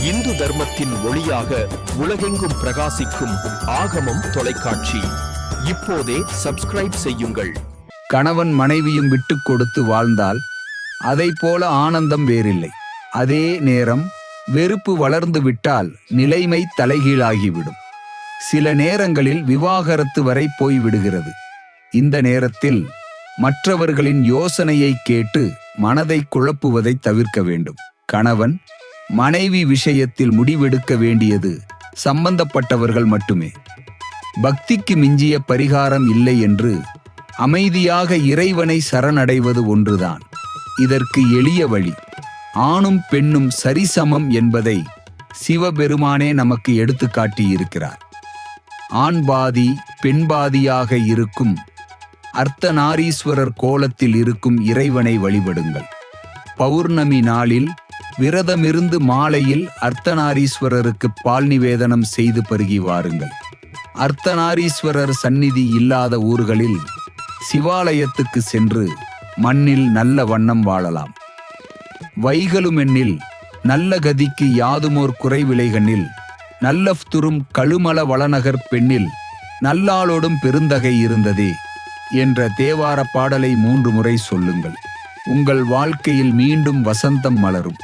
இந்து தர்மத்தின் ஒளியாக உலகெங்கும் பிரகாசிக்கும் ஆகமம் தொலைக்காட்சி. இப்போதே சப்ஸ்கிரைப் செய்யுங்கள். கணவன் மனைவியும் விட்டு கொடுத்து வாழ்ந்தால் அதை போல ஆனந்தம் வேறில்லை. அதே நேரம் வெறுப்பு வளர்ந்து விட்டால் நிலைமை தலைகீழாகிவிடும். சில நேரங்களில் விவாகரத்து வரை போய்விடுகிறது. இந்த நேரத்தில் மற்றவர்களின் யோசனையை கேட்டு மனதை குழப்புவதை தவிர்க்க வேண்டும். கணவன் மனைவி விஷயத்தில் முடிவெடுக்க வேண்டியது சம்பந்தப்பட்டவர்கள் மட்டுமே. பக்திக்கு மிஞ்சிய பரிகாரம் இல்லை என்று அமைதியாக இறைவனை சரணடைவது ஒன்றுதான் இதற்கு எளிய வழி. ஆணும் பெண்ணும் சரிசமம் என்பதை சிவபெருமானே நமக்கு எடுத்து காட்டியிருக்கிறார். ஆண் பாதி பெண் பாதியாக இருக்கும் அர்த்தநாரீஸ்வரர் கோலத்தில் இருக்கும் இறைவனை வழிபடுங்கள். பௌர்ணமி நாளில் விரதமிருந்து மாலையில் அர்த்தநாரீஸ்வரருக்கு பால் நிவேதனம் செய்து பருகி வாருங்கள். அர்த்தநாரீஸ்வரர் சந்நிதி இல்லாத ஊர்களில் சிவாலயத்துக்கு சென்று மண்ணில் நல்ல வண்ணம் வாழலாம். வைகளுமெண்ணில் நல்ல கதிக்கு யாதுமோர் குறைவிலைகனில் நல்லஃதுரும் கழுமல வளநகர் பெண்ணில் நல்லாளோடும் பெருந்தகை இருந்ததே என்ற தேவார பாடலை 3 முறை சொல்லுங்கள். உங்கள் வாழ்க்கையில் மீண்டும் வசந்தம் மலரும்.